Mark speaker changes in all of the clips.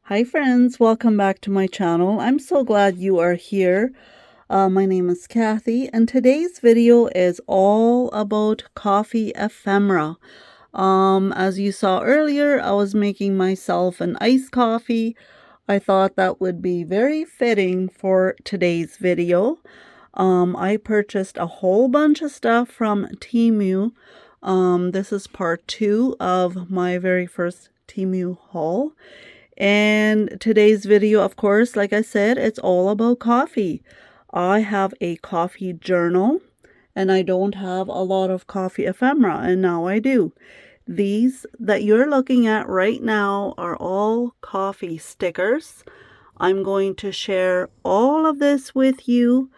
Speaker 1: Hi friends, welcome back to my channel. I'm so glad you are here. My name is Kathy and today's video is all about coffee ephemera. As you saw earlier, I was making myself an iced coffee. I thought that would be very fitting for today's video. I purchased a whole bunch of stuff from TEMU. This is part 2 of my very first TEMU haul. And today's video, of course, like I said, it's all about coffee. I have a coffee journal and I don't have a lot of coffee ephemera, and now I do. These that you're looking at right now are all coffee stickers. I'm going to share all of this with you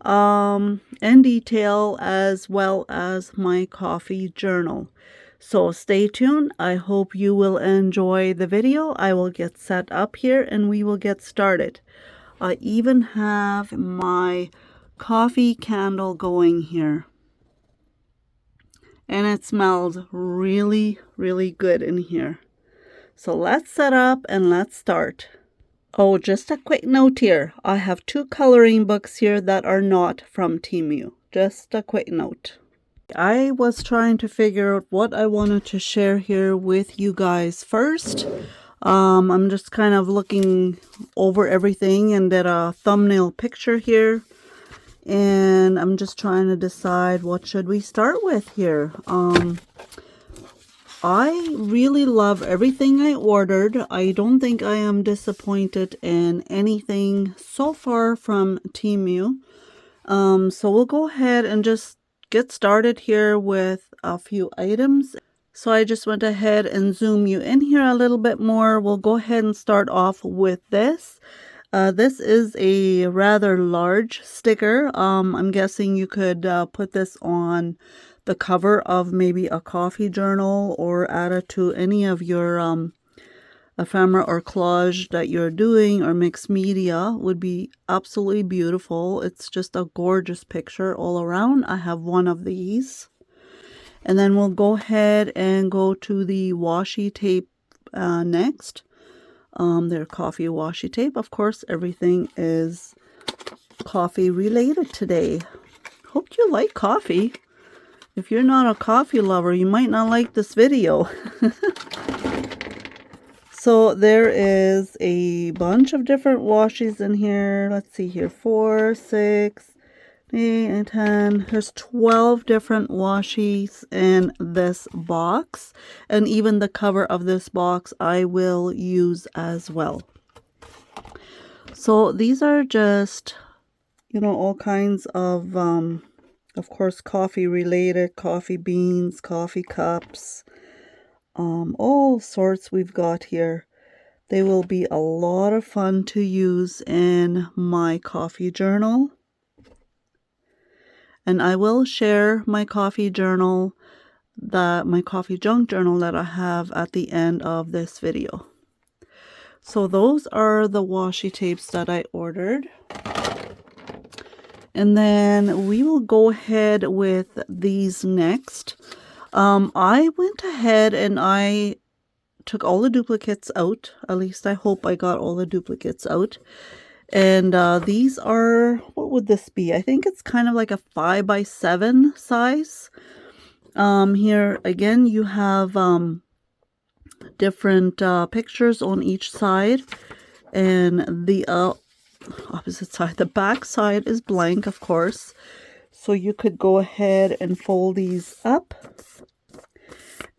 Speaker 1: in detail, as well as my coffee journal. So stay tuned. I hope you will enjoy the video. I will get set up here and we will get started. I even have my coffee candle going here. And it smells really, really good in here. So let's set up and let's start. Oh, just a quick note here. I have 2 coloring books here that are not from TEMU. Just a quick note. I was trying to figure out what I wanted to share here with you guys first. I'm just kind of looking over everything and did a thumbnail picture here. And I'm just trying to decide what should we start with here. I really love everything I ordered. I don't think I am disappointed in anything so far from TEMU. So we'll go ahead and just get started here with a few items. So I just went ahead and zoom you in here a little bit more. We'll go ahead and start off with this. This is a rather large sticker. I'm guessing you could put this on the cover of maybe a coffee journal or add it to any of your ephemera or collage that you're doing, or mixed media. Would be absolutely beautiful. It's just a gorgeous picture all around. I have one of these. And then we'll go ahead and go to the washi tape next. They're coffee washi tape. Of course, everything is coffee related today. Hope you like coffee. If you're not a coffee lover, you might not like this video. So there is a bunch of different washies in here. Let's see here. 4, 6, 8, and 10. There's 12 different washies in this box. And even the cover of this box I will use as well. So these are just, all kinds of course, coffee related, coffee beans, coffee cups. All sorts we've got here. They will be a lot of fun to use in my coffee journal. And I will share my coffee journal, my coffee junk journal that I have at the end of this video. So those are the washi tapes that I ordered. And then we will go ahead with these next. I went ahead and I took all the duplicates out. At least I hope I got all the duplicates out. And these are, what would this be? I think it's kind of like a 5x7 size. Here again, you have different pictures on each side. And the opposite side, the back side is blank, of course. So you could go ahead and fold these up.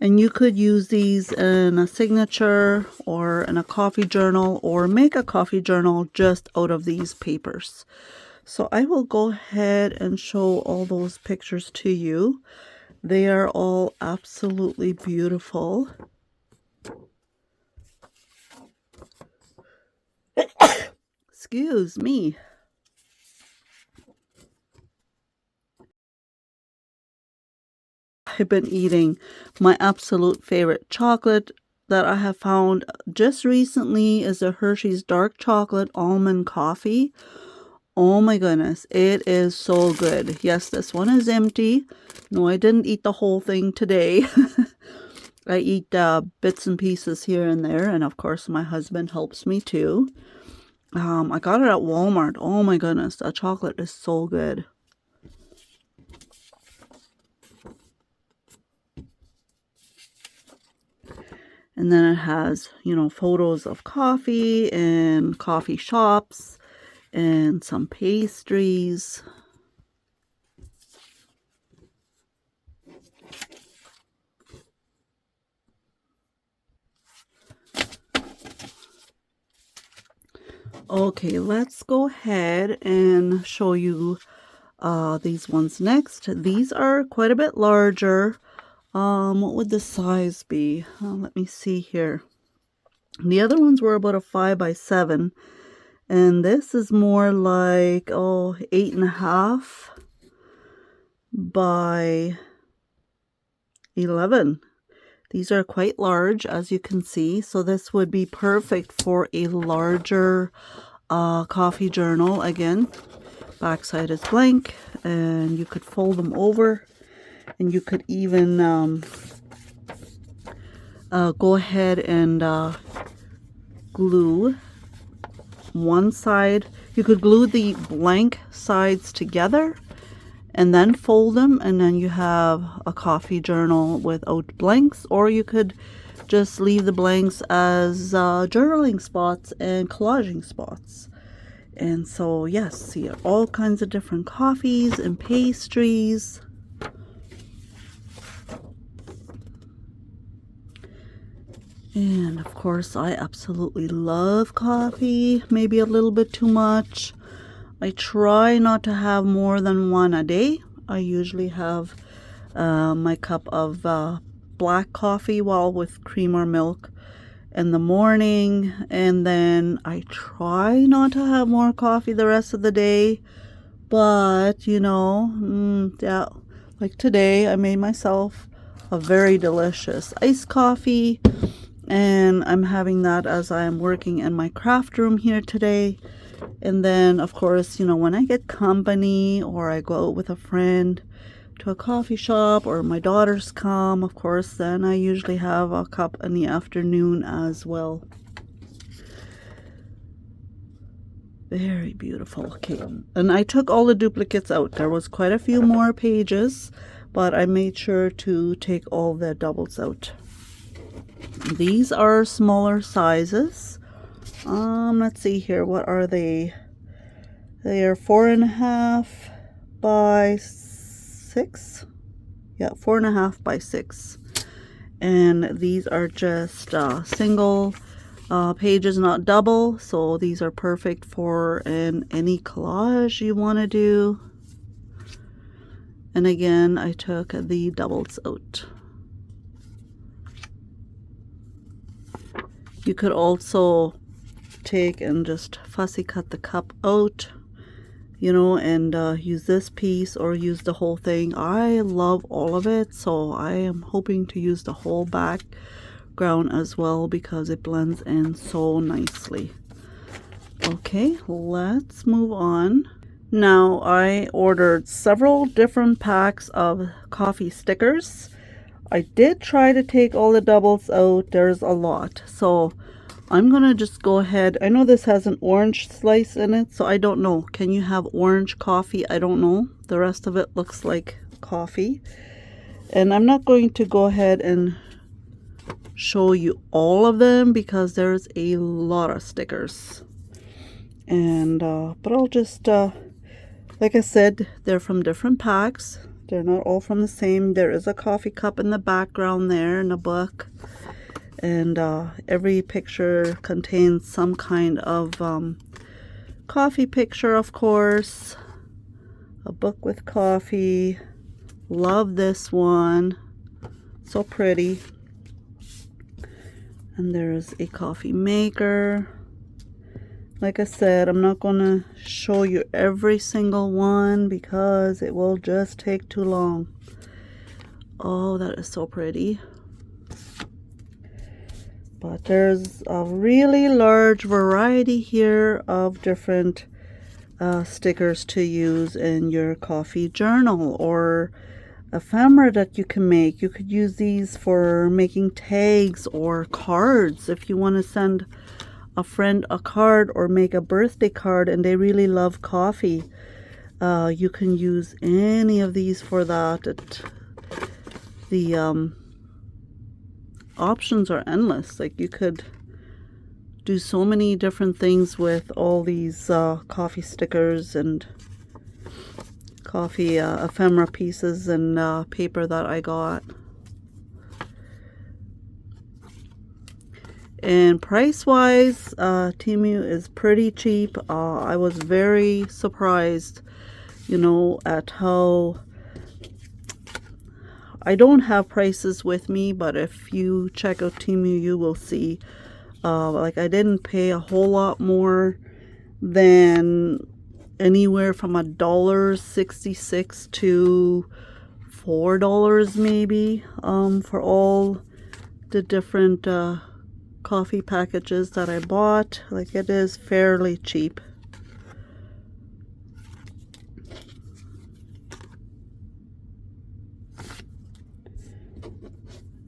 Speaker 1: And you could use these in a signature or in a coffee journal, or make a coffee journal just out of these papers. So I will go ahead and show all those pictures to you. They are all absolutely beautiful. Excuse me. I've been eating my absolute favorite chocolate that I have found just recently is a Hershey's dark chocolate almond coffee. Oh my goodness, it is so good. Yes, this one is empty. No, I didn't eat the whole thing today. I eat bits and pieces here and there, and of course my husband helps me too. I got it at Walmart. Oh my goodness, that chocolate is so good. And then it has, you know, photos of coffee and coffee shops and some pastries. Okay, let's go ahead and show you these ones next. These are quite a bit larger. What would the size be? Let me see here. The other ones were about a 5 by 7, and this is more like 8.5 by 11. These are quite large, as you can see, so this would be perfect for a larger coffee journal. Again, backside is blank, and you could fold them over, and you could even go ahead and glue one side. You could glue the blank sides together and then fold them, and then you have a coffee journal without blanks, or you could just leave the blanks as journaling spots and collaging spots. And so yes, see all kinds of different coffees and pastries. And of course, I absolutely love coffee, maybe a little bit too much. I try not to have more than one a day. I usually have my cup of black coffee, well, with cream or milk in the morning. And then I try not to have more coffee the rest of the day. But, you know, yeah, like today I made myself a very delicious iced coffee. And I'm having that as I am working in my craft room here today. And then, of course, you know, when I get company or I go out with a friend to a coffee shop or my daughters come, of course, then I usually have a cup in the afternoon as well. Very beautiful. Okay, and I took all the duplicates out. There was quite a few more pages, but I made sure to take all the doubles out. These are smaller sizes. Let's see here. What are they? They are 4.5 by 6. Yeah, 4.5 by 6. And these are just single pages, not double. So these are perfect for any collage you want to do. And again, I took the doubles out. You could also take and just fussy cut the cup out, you know, and use this piece or use the whole thing. I love all of it, so I am hoping to use the whole background as well because it blends in so nicely. Okay, let's move on. Now, I ordered several different packs of coffee stickers. I did try to take all the doubles out. There's a lot, so I'm gonna just go ahead. I know this has an orange slice in it, so I don't know. Can you have orange coffee? I don't know. The rest of it looks like coffee. And I'm not going to go ahead and show you all of them because there's a lot of stickers. And but I'll just like I said, they're from different packs. They're not all from the same. There is a coffee cup in the background there in the book. And every picture contains some kind of coffee picture, of course. A book with coffee. Love this one. So pretty. And there's a coffee maker. Like I said, I'm not going to show you every single one because it will just take too long. Oh, that is so pretty. But there's a really large variety here of different stickers to use in your coffee journal or ephemera that you can make. You could use these for making tags or cards if you want to send a friend a card or make a birthday card and they really love coffee. You can use any of these for that. The options are endless. Like, you could do so many different things with all these coffee stickers and coffee ephemera pieces and paper that I got. And price wise, TEMU is pretty cheap. I was very surprised, you know, at how I don't have prices with me, but if you check out TEMU, you will see like I didn't pay a whole lot more than anywhere from $1.66 to $4 maybe for all the different coffee packages that I bought. Like, it is fairly cheap.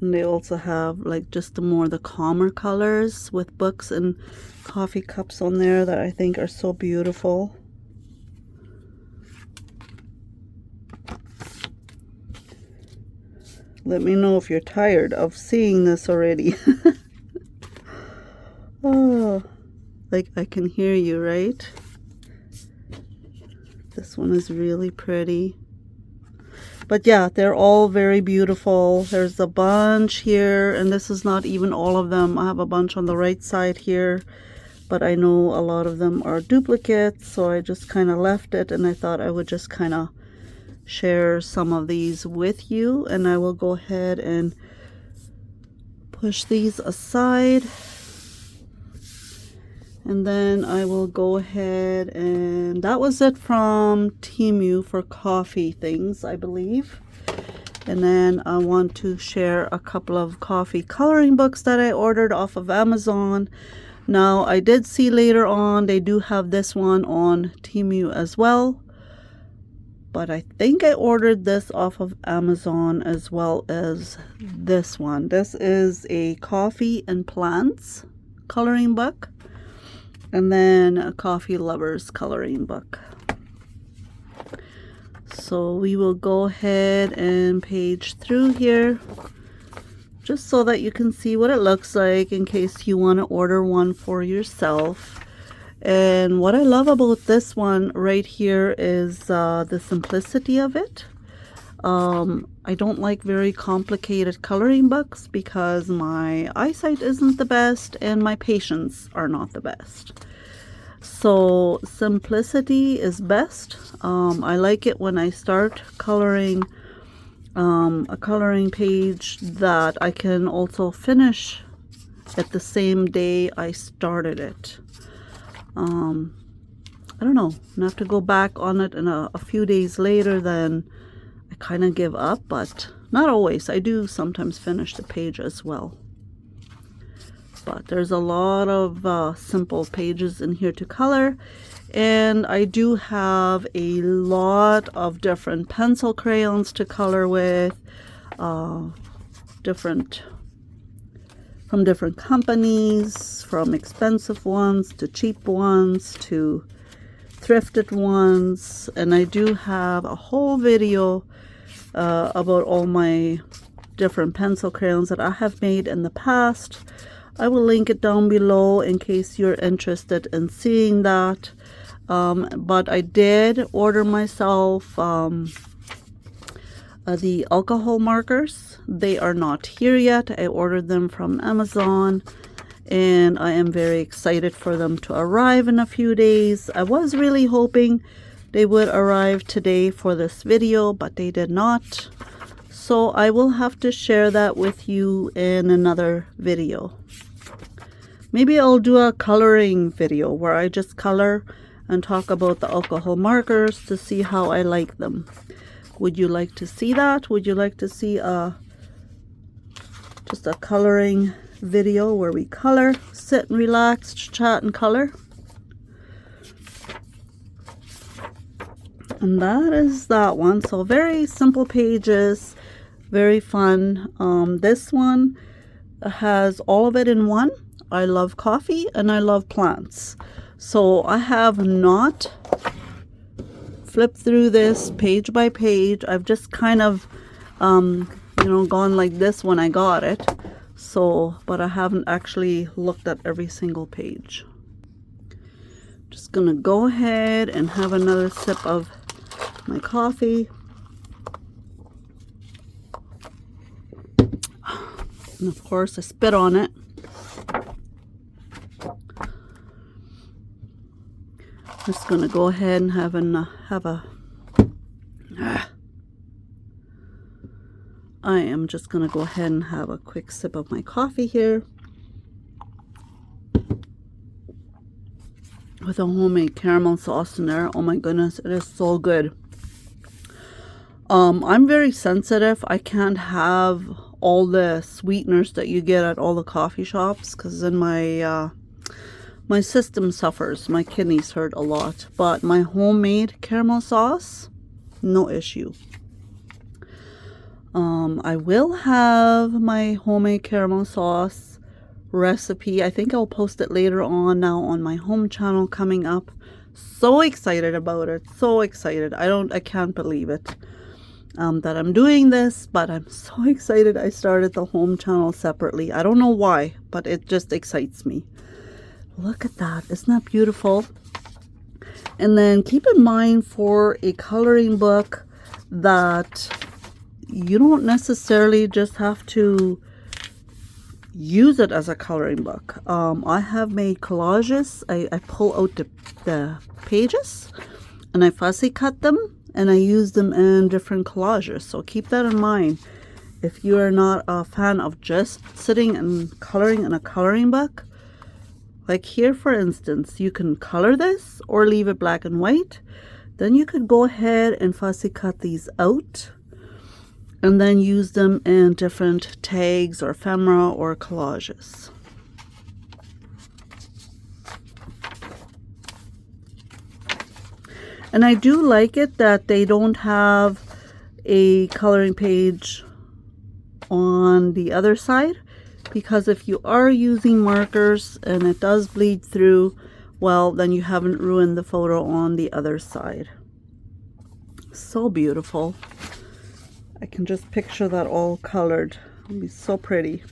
Speaker 1: And they also have like just the calmer colors with books and coffee cups on there that I think are so beautiful. Let me know if you're tired of seeing this already. Oh, like I can hear you, right? This one is really pretty. But yeah, they're all very beautiful. There's a bunch here, and this is not even all of them. I have a bunch on the right side here, but I know a lot of them are duplicates, so I just kind of left it, and I thought I would just kind of share some of these with you. And I will go ahead and push these aside. And then I will go ahead, and that was it from TEMU for coffee things, I believe. And then I want to share a couple of coffee coloring books that I ordered off of Amazon. Now, I did see later on they do have this one on TEMU as well. But I think I ordered this off of Amazon as well as this one. This is a coffee and plants coloring book. And then a coffee lovers coloring book. So we will go ahead and page through here just so that you can see what it looks like in case you want to order one for yourself. And what I love about this one right here is the simplicity of it. I don't like very complicated coloring books because my eyesight isn't the best and my patience are not the best. So simplicity is best. I like it when I start coloring a coloring page that I can also finish at the same day I started it. I don't know, I have to go back on it and a few days later, then I kind of give up, but not always. I do sometimes finish the page as well. But there's a lot of simple pages in here to color. And I do have a lot of different pencil crayons to color with. From different companies, from expensive ones to cheap ones to thrifted ones. And I do have a whole video about all my different pencil crayons that I have made in the past. I will link it down below in case you're interested in seeing that. But I did order myself the alcohol markers. They are not here yet. I ordered them from Amazon and I am very excited for them to arrive in a few days. I was really hoping they would arrive today for this video, but they did not. So I will have to share that with you in another video. Maybe I'll do a coloring video where I just color and talk about the alcohol markers to see how I like them. Would you like to see that? Would you like to see just a coloring video where we color, sit and relax, chat and color? And that is that one. So very simple pages, very fun. This one has all of it in one. I love coffee and I love plants. So I have not flipped through this page by page. I've just kind of, you know, gone like this when I got it. So, but I haven't actually looked at every single page. Just gonna go ahead and have another sip of my coffee. And of course I spit on it. Just gonna go ahead and have a I am just gonna go ahead and have a quick sip of my coffee here with a homemade caramel sauce in there. Oh my goodness, it is so good. I'm very sensitive. I can't have all the sweeteners that you get at all the coffee shops because then my system suffers. My kidneys hurt a lot. But my homemade caramel sauce, no issue. I will have my homemade caramel sauce recipe. I think I'll post it later on now on my home channel coming up. So excited about it. So excited. I can't believe it that I'm doing this, but I'm so excited I started the home channel separately. I don't know why, but it just excites me. Look at that. Isn't that beautiful? And then keep in mind for a coloring book that you don't necessarily just have to use it as a coloring book. I have made collages. I pull out the pages and I fussy cut them and I use them in different collages. So keep that in mind. If you are not a fan of just sitting and coloring in a coloring book, like here for instance, you can color this or leave it black and white. Then you could go ahead and fussy cut these out and then use them in different tags or ephemera or collages. And I do like it that they don't have a coloring page on the other side, because if you are using markers and it does bleed through, well, then you haven't ruined the photo on the other side. So beautiful. I can just picture that all colored. It'll be so pretty.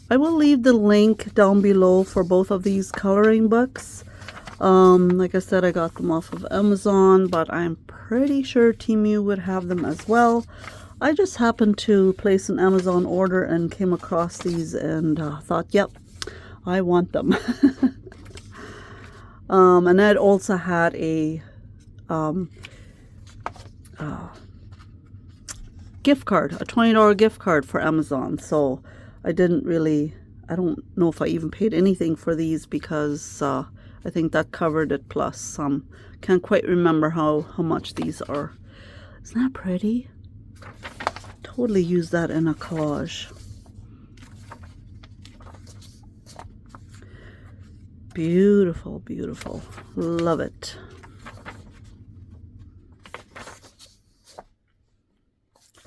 Speaker 1: I will leave the link down below for both of these coloring books. Like I said, I got them off of Amazon, but I'm pretty sure TEMU would have them as well. I just happened to place an Amazon order and came across these and thought, yep, I want them. And I'd also had a gift card, a $20 gift card for Amazon. So I don't know if I even paid anything for these because I think that covered it plus can't quite remember how much these are. Isn't that pretty? Totally use that in a collage. Beautiful, beautiful. Love it.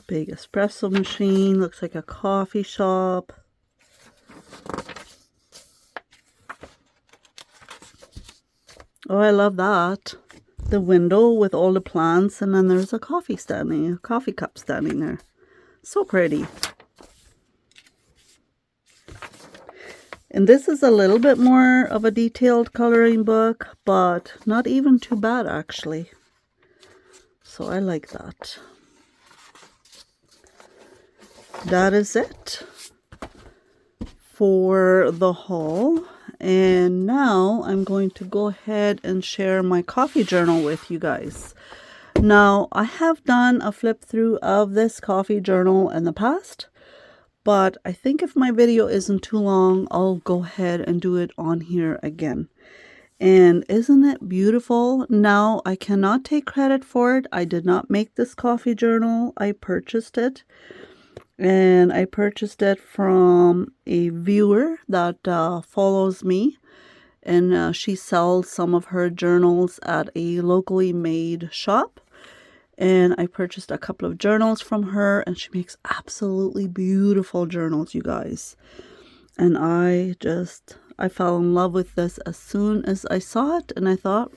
Speaker 1: Big espresso machine. Looks like a coffee shop. Oh, I love that. The window with all the plants, and then there's a coffee cup standing there. So pretty. And this is a little bit more of a detailed coloring book, but not even too bad actually. So I like that. That is it for the haul. And now I'm going to go ahead and share my coffee journal with you guys. Now, I have done a flip through of this coffee journal in the past, but I think if my video isn't too long, I'll go ahead and do it on here again. And isn't it beautiful? Now, I cannot take credit for it. I did not make this coffee journal. I purchased it. And I purchased it from a viewer that follows me. and she sells some of her journals at a locally made shop. And I purchased a couple of journals from her, and she makes absolutely beautiful journals, you guys. And I fell in love with this as soon as I saw it, and I thought,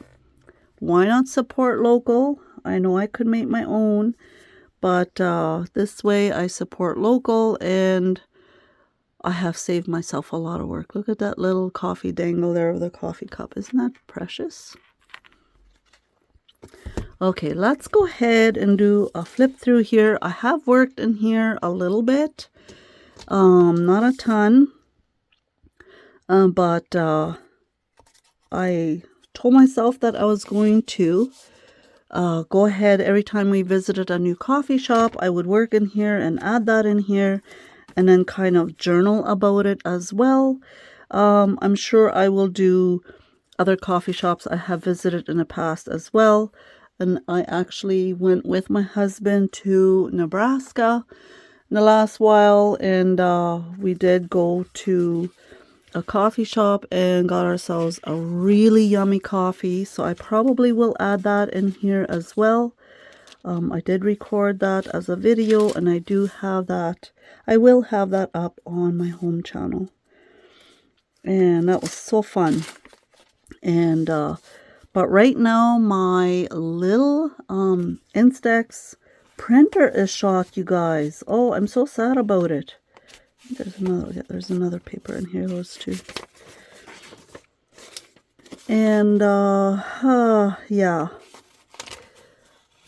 Speaker 1: why not support local? I know I could make my own, but this way I support local, and I have saved myself a lot of work. Look at that little coffee dangle there of the coffee cup. Isn't that precious? Okay, let's go ahead and do a flip through here. I have worked in here a little bit, not a ton, but I told myself that I was going to go ahead every time we visited a new coffee shop. I would work in here and add that in here, and then kind of journal about it as well. I'm sure I will do other coffee shops I have visited in the past as well. And I actually went with my husband to Nebraska in the last while, and we did go to a coffee shop and got ourselves a really yummy coffee. So I probably will add that in here as well. I did record that as a video, and I do have that. I will have that up on my home channel. And that was so fun. And but right now my little Instax printer is shot, you guys. Oh, I'm so sad about it. There's another paper in here, those two. And yeah,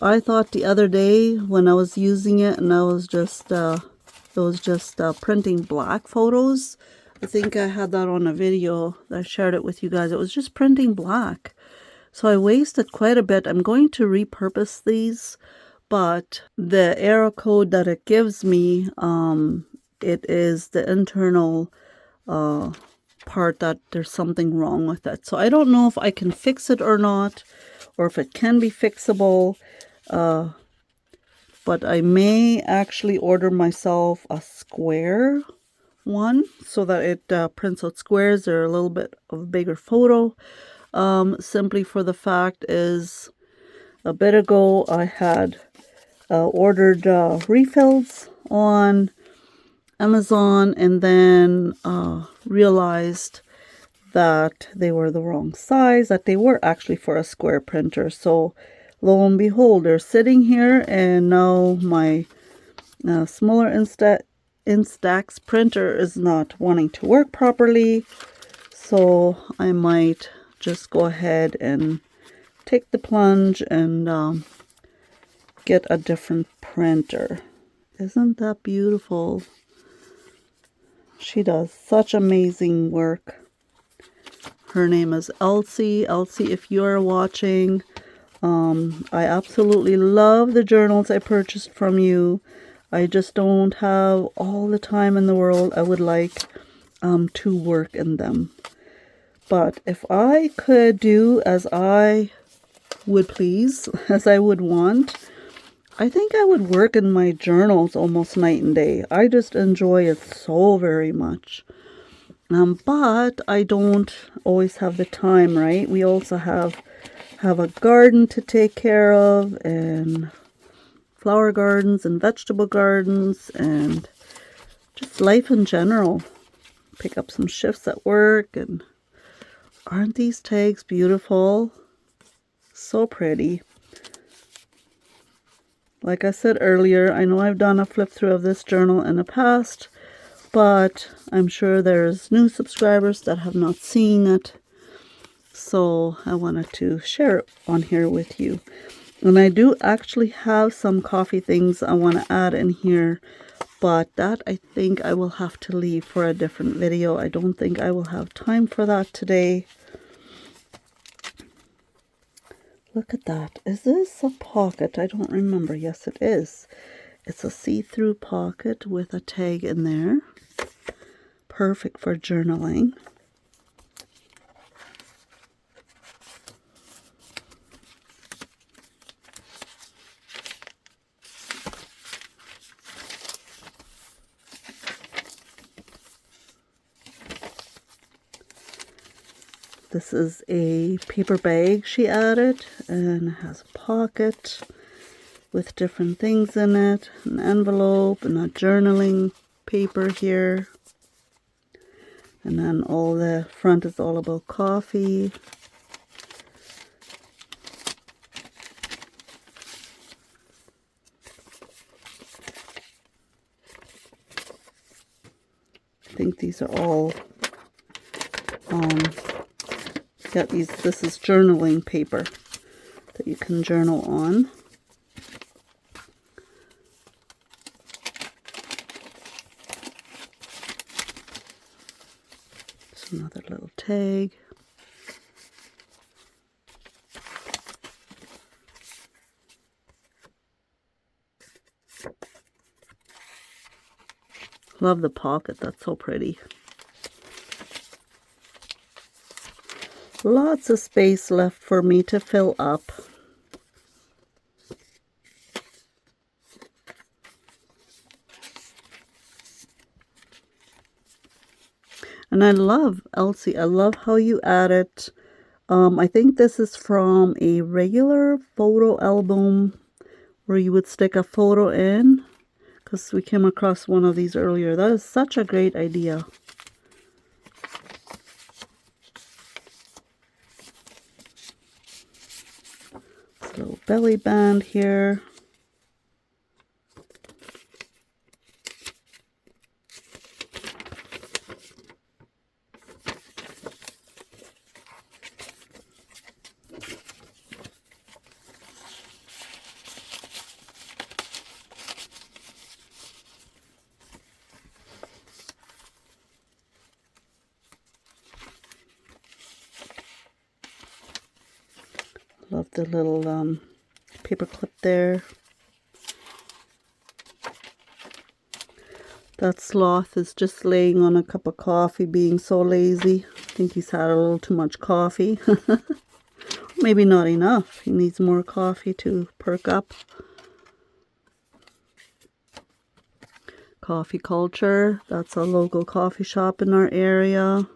Speaker 1: I thought the other day when I was using it, and I was just printing black photos. I think I had that on a video. I shared it with you guys. It was just printing black. So I wasted quite a bit. I'm going to repurpose these, but the error code that it gives me, it is the internal part that there's something wrong with it. So I don't know if I can fix it or not, or if it can be fixable. But I may actually order myself a square one so that it prints out squares. They're a little bit of a bigger photo. Simply for the fact is, a bit ago I had ordered refills on Amazon, and then realized that they were the wrong size, that they were actually for a square printer. So lo and behold, they're sitting here, and now my smaller Instax printer is not wanting to work properly. So I might just go ahead and take the plunge and get a different printer. Isn't that beautiful? She does such amazing work. Her name is Elsie. Elsie, if you are watching, I absolutely love the journals I purchased from you. I just don't have all the time in the world I would like to work in them. But if I could do as I would please, as I would want, I think I would work in my journals almost night and day. I just enjoy it so very much. But I don't always have the time, right? We also have a garden to take care of, and flower gardens and vegetable gardens, and just life in general. Pick up some shifts at work, and aren't these tags beautiful? So pretty. Like I said earlier, I know I've done a flip through of this journal in the past, but I'm sure there's new subscribers that have not seen it. So I wanted to share it on here with you. And I do actually have some coffee things I want to add in here, but that I think I will have to leave for a different video. I don't think I will have time for that today. Look at that. Is this a pocket? I don't remember. Yes, it is. It's a see-through pocket with a tag in there. Perfect for journaling. This is a paper bag she added, and it has a pocket with different things in it, an envelope and a journaling paper here. And then all the front is all about coffee. I think these are all, this is journaling paper that you can journal on. There's another little tag. Love the pocket, that's so pretty. Lots of space left for me to fill up. And I love, Elsie, I love how you added, I think this is from a regular photo album where you would stick a photo in, because we came across one of these earlier. That is such a great idea. This little belly band here. Love the little paper clip there. That sloth is just laying on a cup of coffee, being so lazy. I think he's had a little too much coffee. Maybe not enough. He needs more coffee to perk up. Coffee Culture. That's a local coffee shop in our area.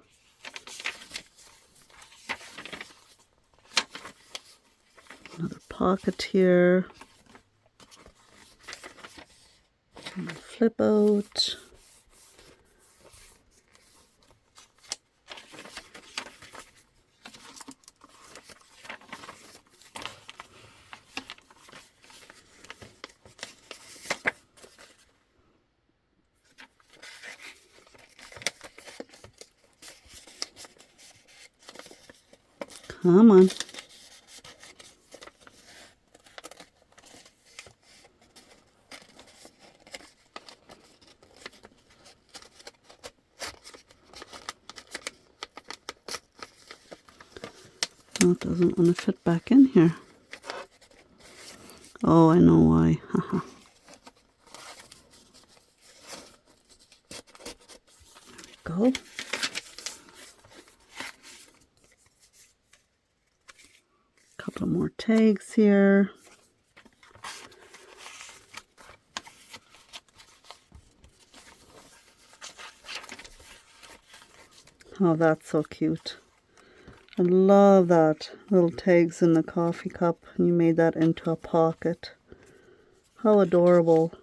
Speaker 1: Another pocket here. And a flip out. Come on. Oh, it doesn't want to fit back in here. Oh, I know why. Haha. There we go. Couple more tags here. Oh, that's so cute. I love that. Little tags in the coffee cup. And you made that into a pocket. How adorable.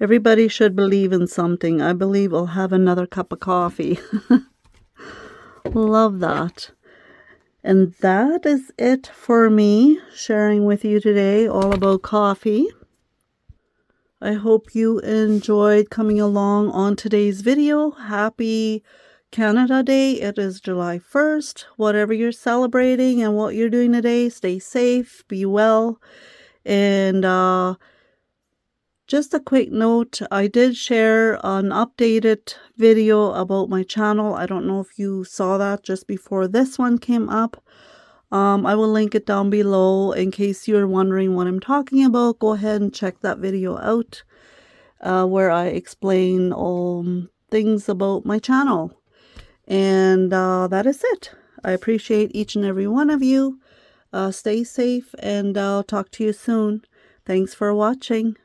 Speaker 1: Everybody should believe in something. I believe I'll have another cup of coffee. Love that. And that is it for me, sharing with you today all about coffee. I hope you enjoyed coming along on today's video. Happy Canada Day. It is July 1st. Whatever you're celebrating and what you're doing today, stay safe, be well. And just a quick note, I did share an updated video about my channel. I don't know if you saw that just before this one came up. I will link it down below in case you're wondering what I'm talking about. Go ahead and check that video out. where I explain things about my channel. And that is it. I appreciate each and every one of you. Stay safe, and I'll talk to you soon. Thanks for watching.